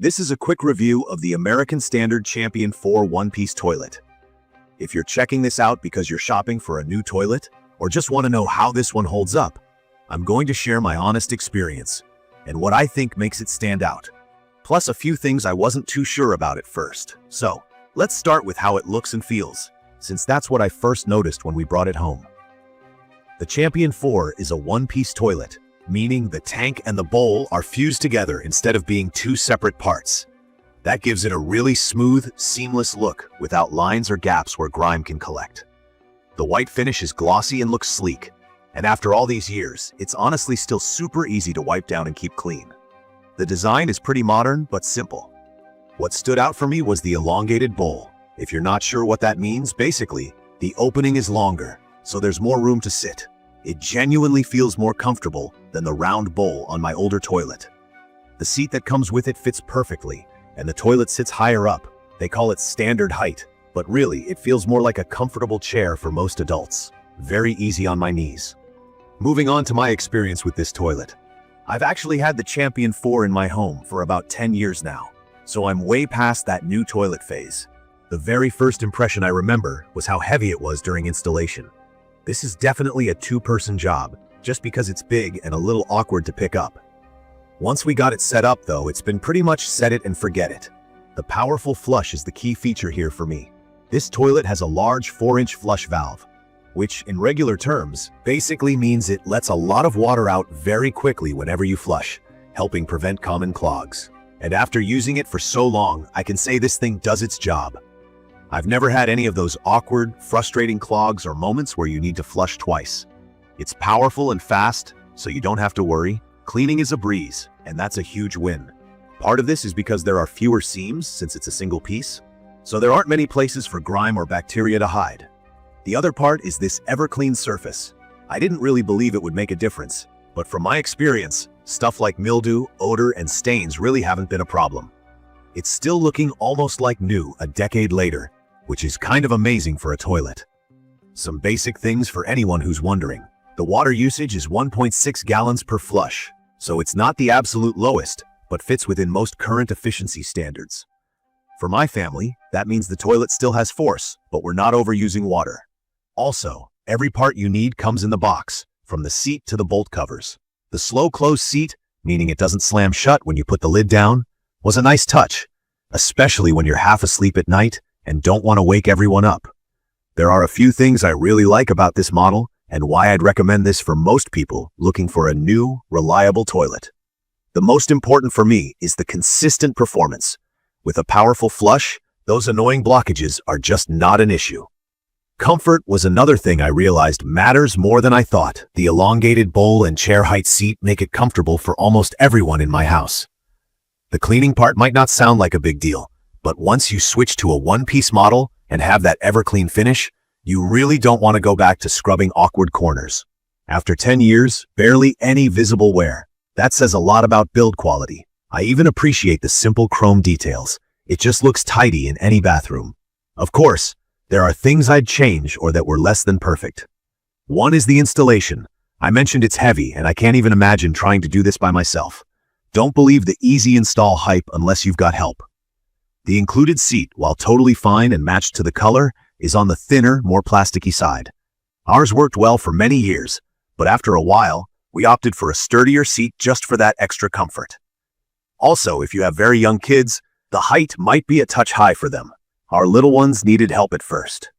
This is a quick review of the American Standard Champion 4 one-piece toilet. If you're checking this out because you're shopping for a new toilet, or just want to know how this one holds up, I'm going to share my honest experience and what I think makes it stand out. Plus a few things I wasn't too sure about at first. So, let's start with how it looks and feels, since that's what I first noticed when we brought it home. The Champion 4 is a one-piece toilet, meaning the tank and the bowl are fused together instead of being two separate parts. That gives it a really smooth, seamless look without lines or gaps where grime can collect. The white finish is glossy and looks sleek, and after all these years, it's honestly still super easy to wipe down and keep clean. The design is pretty modern but simple. What stood out for me was the elongated bowl. If you're not sure what that means, basically, the opening is longer, so there's more room to sit. It genuinely feels more comfortable than the round bowl on my older toilet. The seat that comes with it fits perfectly, and the toilet sits higher up. They call it standard height, but really, it feels more like a comfortable chair for most adults. Very easy on my knees. Moving on to my experience with this toilet. I've actually had the Champion 4 in my home for about 10 years now, so I'm way past that new toilet phase. The very first impression I remember was how heavy it was during installation. This is definitely a two-person job, just because it's big and a little awkward to pick up. Once we got it set up though, it's been pretty much set it and forget it. The powerful flush is the key feature here for me. This toilet has a large 4-inch flush valve, which in regular terms basically means it lets a lot of water out very quickly whenever you flush, helping prevent common clogs. And after using it for so long, I can say this thing does its job. I've never had any of those awkward, frustrating clogs or moments where you need to flush twice. It's powerful and fast, so you don't have to worry. Cleaning is a breeze, and that's a huge win. Part of this is because there are fewer seams since it's a single piece, so there aren't many places for grime or bacteria to hide. The other part is this EverClean surface. I didn't really believe it would make a difference, but from my experience, stuff like mildew, odor, and stains really haven't been a problem. It's still looking almost like new a decade later, which is kind of amazing for a toilet. Some basic things for anyone who's wondering. The water usage is 1.6 gallons per flush, so it's not the absolute lowest, but fits within most current efficiency standards. For my family, that means the toilet still has force, but we're not overusing water. Also, every part you need comes in the box, from the seat to the bolt covers. The slow close seat, meaning it doesn't slam shut when you put the lid down, was a nice touch, especially when you're half asleep at night and don't want to wake everyone up. There are a few things I really like about this model and why I'd recommend this for most people looking for a new, reliable toilet. The most important for me is the consistent performance. With a powerful flush, those annoying blockages are just not an issue. Comfort was another thing I realized matters more than I thought. The elongated bowl and chair height seat make it comfortable for almost everyone in my house. The cleaning part might not sound like a big deal, but once you switch to a one-piece model and have that EverClean finish, you really don't want to go back to scrubbing awkward corners. After 10 years, barely any visible wear. That says a lot about build quality. I even appreciate the simple chrome details. It just looks tidy in any bathroom. Of course, there are things I'd change or that were less than perfect. One is the installation. I mentioned it's heavy and I can't even imagine trying to do this by myself. Don't believe the easy install hype unless you've got help. The included seat, while totally fine and matched to the color, is on the thinner, more plasticky side. Ours worked well for many years, but after a while, we opted for a sturdier seat just for that extra comfort. Also, if you have very young kids, the height might be a touch high for them. Our little ones needed help at first.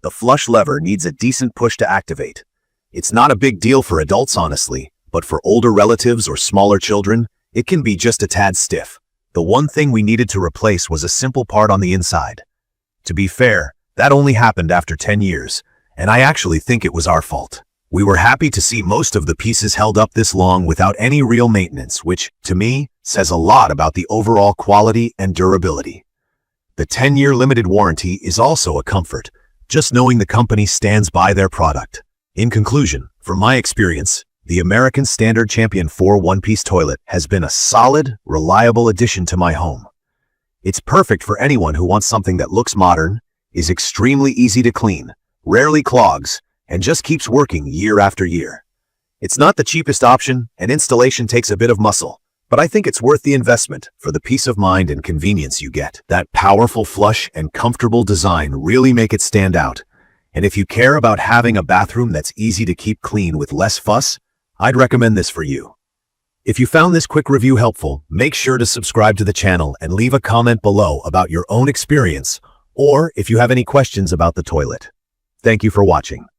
The flush lever needs a decent push to activate. It's not a big deal for adults, honestly, but for older relatives or smaller children, it can be just a tad stiff. The one thing we needed to replace was a simple part on the inside. To be fair, that only happened after 10 years, and I actually think it was our fault. We were happy to see most of the pieces held up this long without any real maintenance, which, to me, says a lot about the overall quality and durability. The 10-year limited warranty is also a comfort, just knowing the company stands by their product. In conclusion, from my experience, the American Standard Champion 4 one-piece toilet has been a solid, reliable addition to my home. It's perfect for anyone who wants something that looks modern, is extremely easy to clean, rarely clogs, and just keeps working year after year. It's not the cheapest option, and installation takes a bit of muscle, But I think it's worth the investment for the peace of mind and convenience you get. That powerful flush and comfortable design really make it stand out. And if you care about having a bathroom that's easy to keep clean with less fuss, I'd recommend this for you. If you found this quick review helpful, make sure to subscribe to the channel and leave a comment below about your own experience, or if you have any questions about the toilet. Thank you for watching.